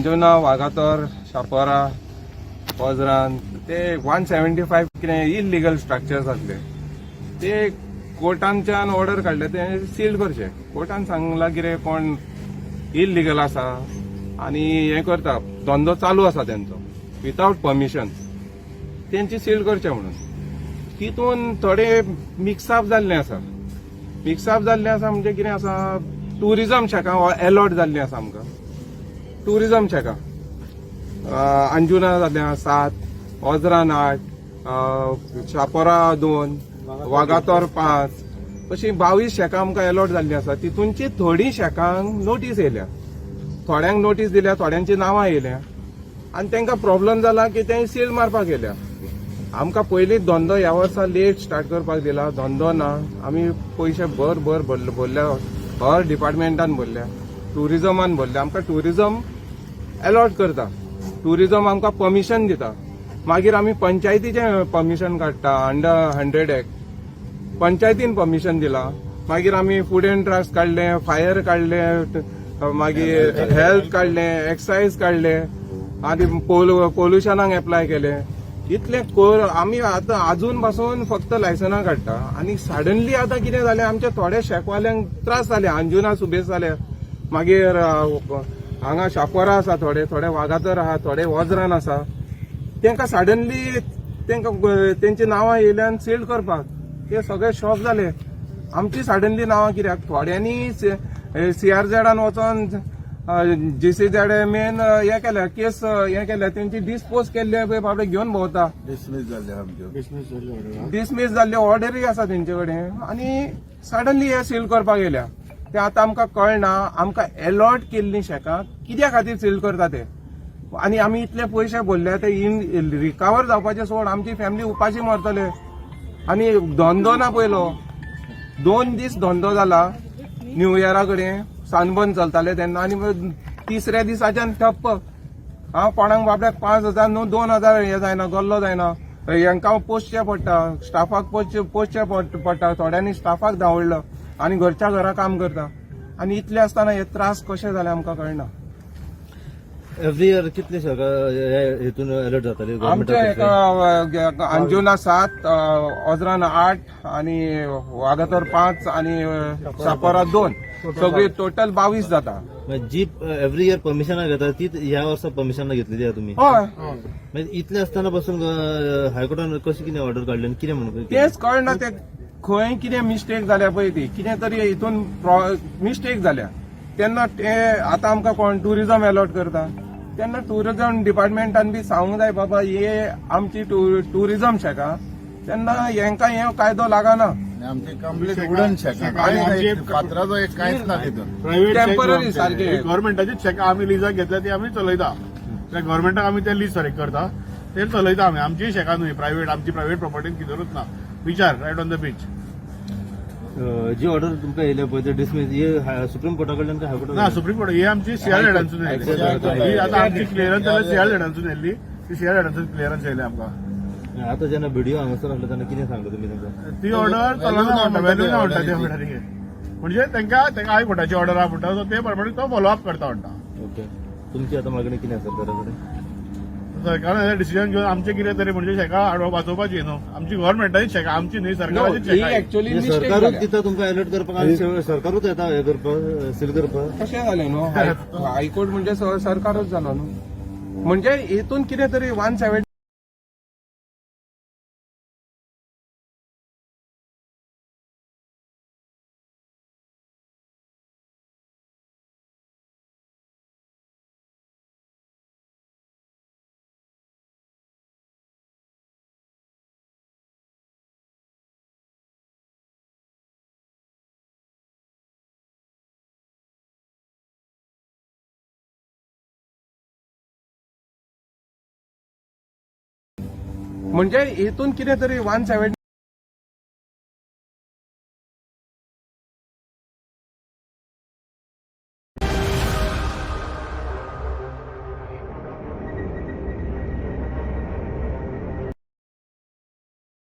अंजुना वागातोर शापोरा वज्रान ते 175 कितें illegal structures आसले ते कोर्टांच्यान ऑर्डर काडले ते सील करचे. कोर्टान सांगला कितें कोण इलिगल आसा आनी हें करता धंदो चालू आसा तेंचो विथआउट परमिशन तेंची सील करचे म्हणून. तितून थोडे मिक्सअप जाल्ले आसा. मिक्सअप जाल्ले आसा म्हणजे कितें आसा, टुरिजम शेका अलॉट जाल्ली आसा आमकां. टुरिजम शेका अंजुना जाल्या 7, वज्रान 8, शापोरा 2, वागातोर 5 अशी 22 शेकां आमकां अलॉट जाल्ली आसा. तितूंची थोडी शेकांक नोटीस येयल्या, थोड्यांक नोटीस दिल्या, थोड्यांची नांवां येयल्या आनी तांकां प्रॉब्लम जाला की ते सील मारपाक येयल्या. आमकां पयलींच धंदो ह्या वर्सा लेट स्टार्ट करपाक दिला. धंदो ना, आमी पयशे भर भरल्या, हर डिपार्टमेंटान भरल्या, टुरिजमान भरल्या. आमकां टुरिजम अलॉट करता, टुरिजम आमकां परमिशन दिता. मागीर आमी पंचायतीचें परमिशन काडटा. अंडर 100 एक्ट पंचायतीन परमिशन दिला. मागीर आमी फूड एंड ड्रग्स काडले, फायर काडले, मागीर हेल्थ काडले, एक्सायज काडले आनी पोल्युशनाक एप्लाय केले. इतले आमी आतां अजून पासून फक्त लायसनां काडटा आनी सडनली आतां कितें जालें, आमच्या थोड्या शेकवाल्यांक त्रास जाले. अंजुना सुबेज जाले, मागीर हांगा शापोरा आसा, थोडे वागातर आहा, थोडे वज्रान आसा. तांकां सडनली तेंची नांवां येयली आनी सील करपाक ते सगळे शॉक जाले. आमची सडनली नांवां कित्याक? थोड्यांनी CRZान वचोन JCZ मेन हें केल्या, केस हें केल्या, तेंची डिस्पोज केल्ले पळय बाबडे घेवन भोंवता. डिसमीस जाल्ले ऑर्डरी आसा तेंचे कडेन आनी सडनली हे सील करपाक येयल्या. ते आतां आमकां कळना, आमकां अलॉट केल्लीं शेकां कित्या खातीर सील करता ते. आनी आमी इतले पयशे भरले ते रिकवर जावपाचे सोड, आमची फॅमिली उपाशी मरतले. आनी धंदो ना पयलो, 2 दीस धंदो जाला न्यू इयरा कडेन, सनबर्न चलताले तेन्ना, आनी 3ऱ्या दिसाच्यान ठप्प. कोणाक बाबड्याक 5,000 न्हू 2,000 हे जायना, गल्लो जायना. हांकां पोसचें पडटा, स्टाफाक पोसचें पडटा. थोड्यांनी स्टाफाक धांवडलं आनी घरच्या घरा काम करता. आनी इतले आसतना हे त्रास कशे जाले आमकां कळना. एव्हरी इयर कितले शेकां हेतून अलर्ट जाताले? आमचे अंजुना 7, वज्रान 8 आनी वागातोर 5 आनी शापोरा 2 सगळी टोटल 22 जाता. जी एव्हरी इयर परमिशनां घेता ती ह्या वर्सा परमिशनां घेतलेली आहे तुम्ही? हय. इतले आसतना पासून हायकोर्टान कशी कितें ऑर्डर काडली आनी कितें म्हणून? तेच कळना. ते खंय कितें मिस्टेक जाल्या पळय ती, कितें तरी हितून मिस्टेक जाल्या तेन्ना ते आतां आमकां कोण टुरिजम अलॉट करता तेन्ना टुरिजम डिपार्टमेंटान बी सांगूंक जाय बाबा हे आमची टुरिजम शेकां, तेन्ना हेंकां हे कायदो लागना. आमची कंप्लीट वुडन शेकां, फातराचो एक कांयच ना तितून. टेम्पररी सारखे गव्हर्मेंटाची शेकां आमी लिजाक घेतल्या ती आमी चलयता. त्या गव्हर्मेंटाक आमी ते लीज फारीक करता, ते चलयता आमी. आमची शेकां न्हय, प्रायव्हेट, आमची प्रायव्हेट प्रॉपर्टीन कितेंच ना. बिचार रायट ऑन द बीच. जी ऑर्डर तुमकां येयल्या पळय ते डिसमीस हे सुप्रीम कोर्टा कडल्यान काय हायकोर्टान? ना, सुप्रीम कोर्ट ही आमची CRZांसून येयली. ही आतां आमची क्लियरन्स जाल्यार CRZांसून येयल्ली. ती CRZांसून क्लियरन्स येयली आमकां. आता जेन्ना व्हिडिओ हांगासर आसलो तेन्ना कितें सांगता तुमी तांकां? ती ऑर्डर चलना म्हणटा, व्हॅल्यू ना म्हणटा त्या ऑर्डरीक. म्हणजे तांकां हायकोर्टाची ऑर्डर आहा म्हणटा, सो ते प्रमाणे तो फॉलोअप करता म्हणटा. ओके. तुमची आतां मागणी कितें आसा सरकारा कडेन? सरकारान डिसिजन घेवन आमचे कितें तरी म्हणजे शेकां वाचोवपाची न्हू. आमची गव्हर्मेंटाची शेकां, आमची न्हय, सरकाराची शेकां. एक्चुअली सरकारूच दिता तुमकां अलर्ट करपाक आनी सरकारूच येता हे करपाक, सील करपाक? कशें जालें न्हू. हायकोर्ट म्हणजे सरकारच जालो न्हू. म्हणजे हितून कितें तरी 170